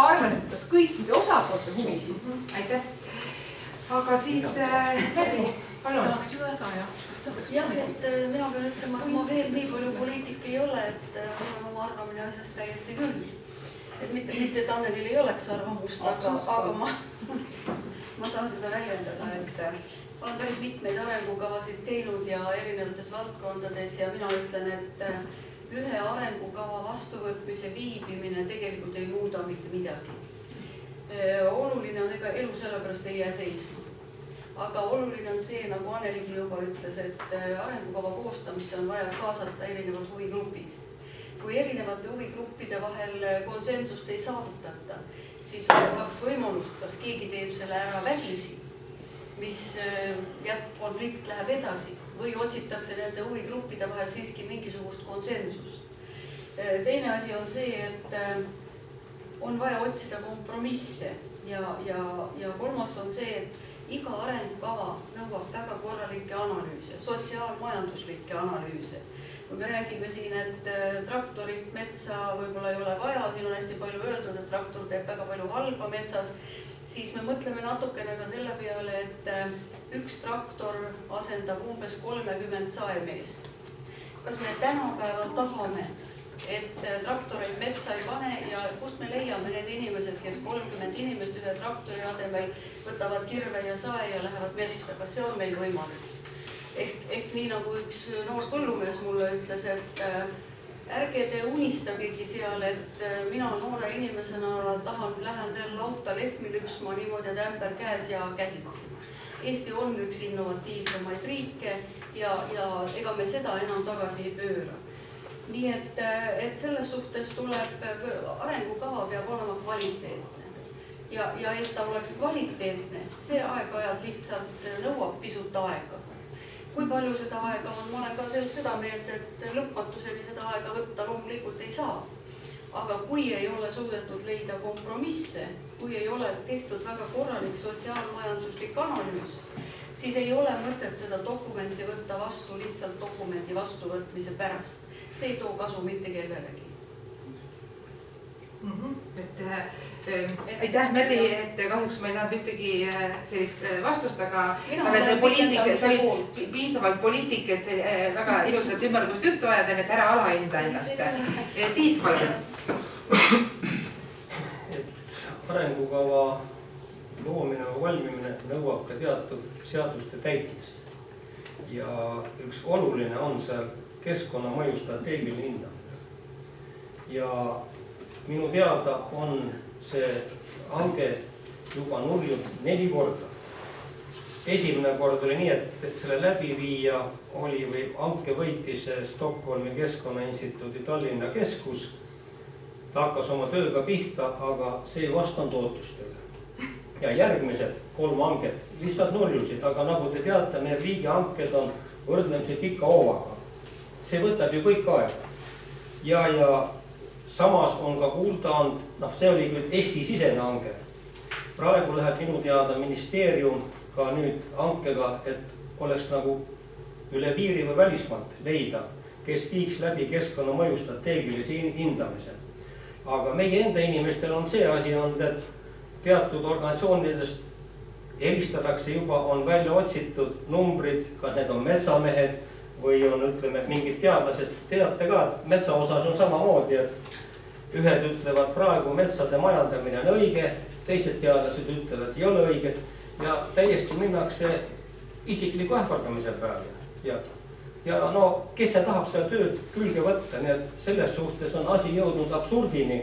ka arvestades kõikide osapoolte huvisid. Aitäh. Aga siis Merri, palun. Tahaks ju väga, jah. Jah, et mina pean ütlema, et ma veel nii palju poliitik ei ole, et mul on oma arvamine asjast täiesti küll. Et mitte et Annelil ei oleks arvamust, aga ma saan seda väljendada, et olen päris mitmeid arengukavasid teinud ja erinevates valdkondades ja mina ütlen, et ühe arengukava vastuvõtmise viibimine tegelikult ei muuda mitte midagi. Oluline on ega elu sellepärast ei jää seisma. Aga oluline on see, nagu Anneligi juba ütles, et arengukava koostamisse on vaja kaasata erinevad huvigrupid. Kui erinevate huvigruppide vahel konsensust ei saavutata, siis on kaks võimalust, kas keegi teeb selle ära vägisi, mis konflikt läheb edasi, või otsitakse nende huvigruppide vahel siiski mingisugust konsensust. Teine asi on see, et on vaja otsida kompromisse ja kolmas on see, et iga arengukava nõuab väga korralikke analüüse, sotsiaalmajanduslikke analüüse. Kui me räägime siin, et traktorit metsa võib-olla ei ole vaja, siin on hästi palju öeldud, et traktor teeb väga palju halba metsas, siis me mõtleme natukene ka selle peale, et üks traktor asendab umbes 30 saemeest. Kas me tänapäeval tahame, et traktoreid metsa ei pane ja kust me leiame need inimesed, kes 30 inimest ühe traktori asemel võtavad kirve ja sae ja lähevad metsa, kas see on meil võimalik? Ehk nii nagu üks noor põllumees mulle ütles, et ärge te unistagegi seal, et mina noore inimesena lähen veel lauta lehmi lüpsma niimoodi, et ämber käes ja käsitsi. Eesti on üks innovatiivsemaid riike ja ega me seda enam tagasi ei pööra. Nii et selles suhtes tuleb, arengukava peab olema kvaliteetne ja et ta oleks kvaliteetne, see aeg-ajalt lihtsalt nõuab pisut aega. Kui palju seda aega on, ma olen ka seda meelt, et lõpmatuseni seda aega võtta loomulikult ei saa. Aga kui ei ole suudetud leida kompromisse, kui ei ole tehtud väga korralik sotsiaalmajanduslik analüüs, siis ei ole mõtet seda dokumenti võtta vastu lihtsalt dokumendi vastuvõtmise pärast. See ei too kasu mitte kellelegi. Aitäh, Merri, et kahjuks ma ei saanud ühtegi sellist vastust, aga sa oled piisavalt poliitik, et väga ilusat ümmargust juttu ajada, et ära alahinda ennast. Tiit, palun. Arengukava loomine või valmimine nõuab ka teatud seaduste täitmist. Ja üks oluline on seal keskkonnamõju strateegiline hindamine. Ja minu teada on see hange juba nurjud 4 korda. Esimene kord oli nii, et selle läbiviija oli või hanke võitis Stockholmi Keskkonnainstituudi Tallinna keskus. Ta hakkas oma tööga pihta, aga see ei vastanud ootustele. Ja järgmised 3 hanget lihtsalt nurjusid, aga nagu te teate, meie riigihanked on võrdlemisi pika hoovaga. See võtab ju kõik aega. Ja samas on ka kuulda on, see oli küll Eesti-sisene hange. Praegu läheb minu teada ministeerium ka nüüd hankega, et oleks nagu üle piiri või välismaalt leida, kes viiks läbi keskkonnamõju strateegilise hindamise. Aga meie enda inimestel on see asi olnud, et teatud organisatsioonidest helistatakse juba, on välja otsitud numbrid, kas need on metsamehed või on, ütleme, mingid teadlased. Teate ka, et metsa osas on samamoodi, et ühed ütlevad praegu metsade majandamine on õige, teised teadlased ütlevad, et ei ole õige ja täiesti minnakse isikliku ähvardamise peale. Ja kes see tahab seda tööd külge võtta, nii et selles suhtes on asi jõudnud absurdini.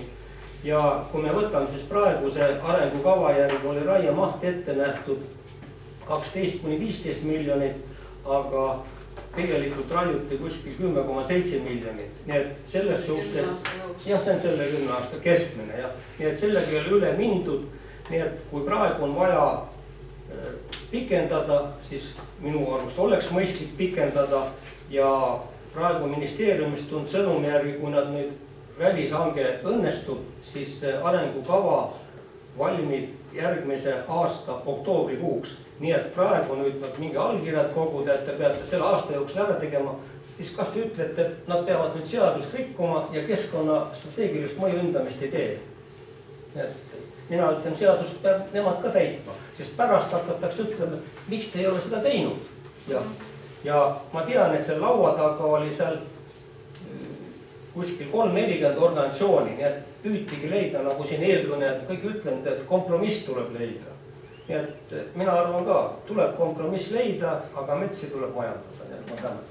Ja kui me võtame, siis praeguse arengukava järgi oli raiemaht ette nähtud 12–15 miljonit, aga tegelikult raiuti kuskil 10,7 miljonit. Nii et selles suhtes, jah, see on selle 10 aasta keskmine. Nii et sellega ei ole üle mindud. Nii et kui praegu on vaja pikendada, siis minu arvust oleks mõistlik pikendada ja praegu ministeeriumist on sõnumi järgi, kui nad nüüd välishange õnnestub, siis arengukava valmib järgmise aasta oktoobrikuuks. Nii et praegu nüüd mingi allkirjad koguda, et te peate selle aasta jooksul ära tegema, siis kas te ütlete, et nad peavad nüüd seadust rikkuma ja keskkonna strateegilist mõju hindamist ei tee? et mina ütlen, seadust peab nemad ka täitma, sest pärast hakatakse ütlema, miks te ei ole seda teinud. Ja ma tean, et see laua taga oli seal kuskil 3-40 organisatsiooni, nii et püütigi leida, nagu siin eelkõnejad kõik ütlenud, et kompromiss tuleb leida. Nii et mina arvan ka, tuleb kompromiss leida, aga metsi tuleb majandada, nii et ma tänan.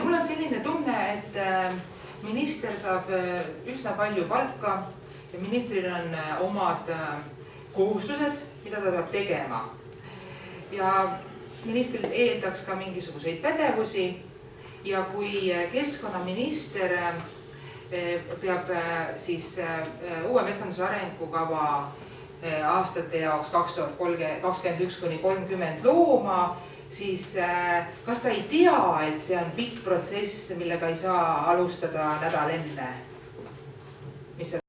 Mul on selline tunne, et minister saab üsna palju palka ja ministril on omad kohustused, mida ta peab tegema. Ja ministrilt eeldaks ka mingisuguseid pädevusi ja kui keskkonnaminister peab siis uue metsanduse arengukava aastate jaoks 2021–2030 looma, siis kas ta ei tea, et see on pikk protsess, millega ei saa alustada nädal enne?